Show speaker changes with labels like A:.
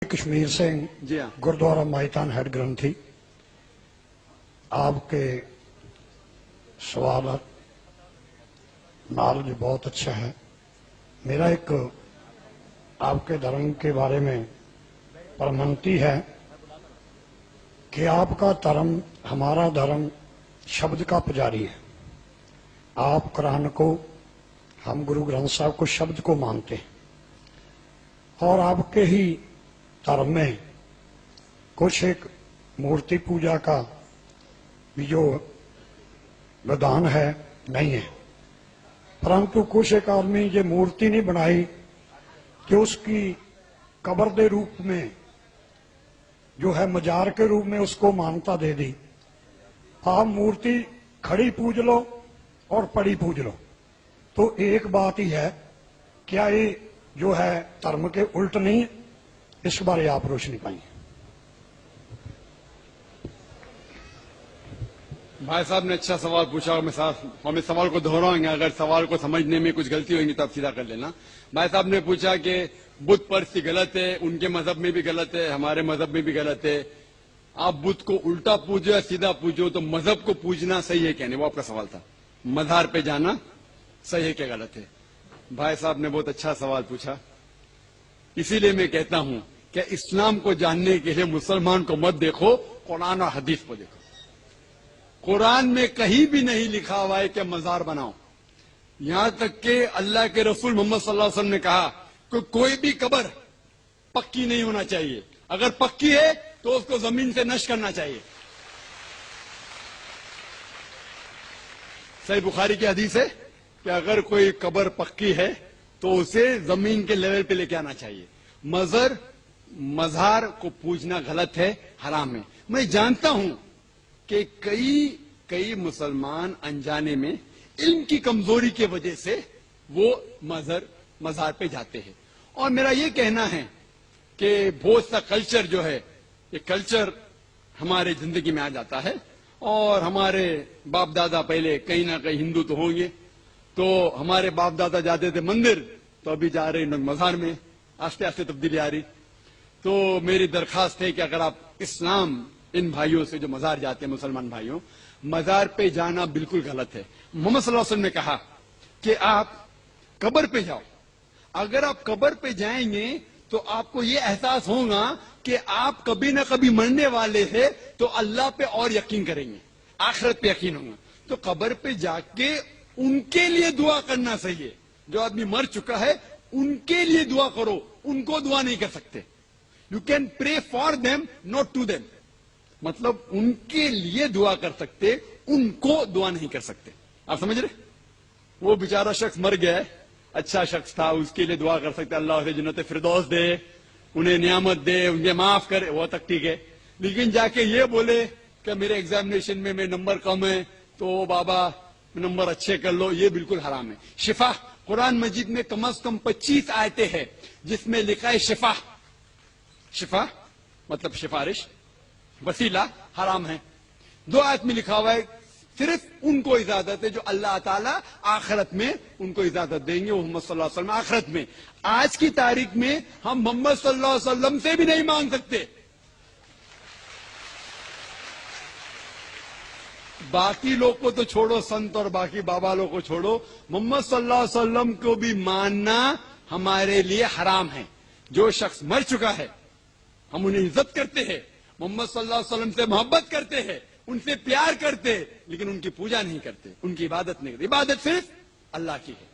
A: کشمیر سنگھ
B: جی ہاں
A: گردوارا مائتان ہیڈ گرنتھی، آپ کے سوالات نالج بہت اچھا ہے۔ میرا ایک آپ کے دھرم کے بارے میں پرمنتی ہے کہ آپ کا دھرم ہمارا دھرم شبد کا پجاری ہے۔ آپ قرآن کو، ہم گرو گرنتھ صاحب کو شبد کو مانتے ہیں، اور آپ کے ہی دھرم میں کچھ ایک مورتی پوجا کا بھی جو ودان ہے نہیں ہے، پرنتو کچھ ایک آدمی یہ مورتی نہیں بنائی کہ اس کی قبر دے روپ میں جو ہے مجار کے روپ میں اس کو مانتا دے دی۔ آپ مورتی کھڑی پوج لو اور پڑی پوج لو، تو ایک بات ہی ہے، کیا یہ جو ہے دھرم کے الٹ نہیں ہے؟ اس کے بارے آپ روشنی پائیں۔
B: بھائی صاحب نے اچھا سوال پوچھا، اور ہم اس سوال کو دہراؤں گے، اگر سوال کو سمجھنے میں کچھ غلطی ہوگی تو آپ سیدھا کر لینا۔ بھائی صاحب نے پوچھا کہ بت پرستی غلط ہے، ان کے مذہب میں بھی غلط ہے، ہمارے مذہب میں بھی غلط ہے، آپ بت کو الٹا پوجو یا سیدھا پوجو، تو مذہب کو پوجنا صحیح ہے کہنے، وہ آپ کا سوال تھا، مزار پہ جانا صحیح ہے کہ غلط ہے؟ بھائی صاحب نے بہت اچھا سوال پوچھا، اسی لیے میں کہتا ہوں کہ اسلام کو جاننے کے لیے مسلمان کو مت دیکھو، قرآن اور حدیث کو دیکھو۔ قرآن میں کہیں بھی نہیں لکھا ہوا ہے کہ مزار بناؤ، یہاں تک کہ اللہ کے رسول محمد صلی اللہ علیہ وسلم نے کہا کہ کوئی بھی قبر پکی نہیں ہونا چاہیے، اگر پکی ہے تو اس کو زمین سے نشر کرنا چاہیے۔ صحیح بخاری کی حدیث ہے کہ اگر کوئی قبر پکی ہے تو اسے زمین کے لیول پہ لے کے آنا چاہیے۔ مزار کو پوجنا غلط ہے، حرام ہے۔ میں جانتا ہوں کہ کئی مسلمان انجانے میں علم کی کمزوری کی وجہ سے وہ مزار پہ جاتے ہیں، اور میرا یہ کہنا ہے کہ بہت سا کلچر جو ہے، یہ کلچر ہمارے زندگی میں آ جاتا ہے، اور ہمارے باپ دادا پہلے کہیں نہ کہیں ہندو تو ہوں گے، تو ہمارے باپ دادا جاتے تھے مندر، تو ابھی جا رہے ہیں مزار میں، آہستہ آہستہ تبدیلی آ رہی۔ تو میری درخواست ہے کہ اگر آپ اسلام ان بھائیوں سے جو مزار جاتے ہیں، مسلمان بھائیوں، مزار پہ جانا بالکل غلط ہے۔ محمد صلی اللہ علیہ وسلم نے کہا کہ آپ قبر پہ جاؤ، اگر آپ قبر پہ جائیں گے تو آپ کو یہ احساس ہوگا کہ آپ کبھی نہ کبھی مرنے والے ہیں، تو اللہ پہ اور یقین کریں گے، آخرت پہ یقین ہوگا۔ تو قبر پہ جا کے ان کے لیے دعا کرنا صحیح ہے، جو آدمی مر چکا ہے ان کے لیے دعا کرو، ان کو دعا نہیں کر سکتے۔ You can pray for them not to them, مطلب ان کے لیے دعا کر سکتے، ان کو دعا نہیں کر سکتے۔ آپ سمجھ رہے؟ وہ بیچارہ شخص مر گیا ہے، اچھا شخص تھا، اس کے لیے دعا کر سکتے، اللہ اسے جنت فردوس دے، انہیں نعمت دے، انہیں معاف کرے، وہ تک ٹھیک ہے۔ لیکن جا کے یہ بولے کہ میرے ایگزامینیشن میں نمبر کم ہے تو بابا نمبر اچھے کر لو، یہ بالکل حرام ہے۔ شفا، قرآن مجید میں کم از کم 25 آیتیں ہیں جس میں لکھا ہے شفا، شفا مطلب سفارش، وسیلہ حرام ہے۔ 2 آیت میں لکھا ہوا ہے صرف ان کو اجازت ہے جو اللہ تعالیٰ آخرت میں ان کو اجازت دیں گے، وہ محمد صلی اللہ علیہ وسلم آخرت میں۔ آج کی تاریخ میں ہم محمد صلی اللہ علیہ وسلم سے بھی نہیں مانگ سکتے۔ باقی لوگ کو تو چھوڑو، سنت اور باقی بابا لوگ کو چھوڑو، محمد صلی اللہ علیہ وسلم کو بھی ماننا ہمارے لیے حرام ہے۔ جو شخص مر چکا ہے ہم انہیں عزت کرتے ہیں، محمد صلی اللہ علیہ وسلم سے محبت کرتے ہیں، ان سے پیار کرتے، لیکن ان کی پوجا نہیں کرتے، ان کی عبادت نہیں کرتے۔ عبادت صرف اللہ کی ہے۔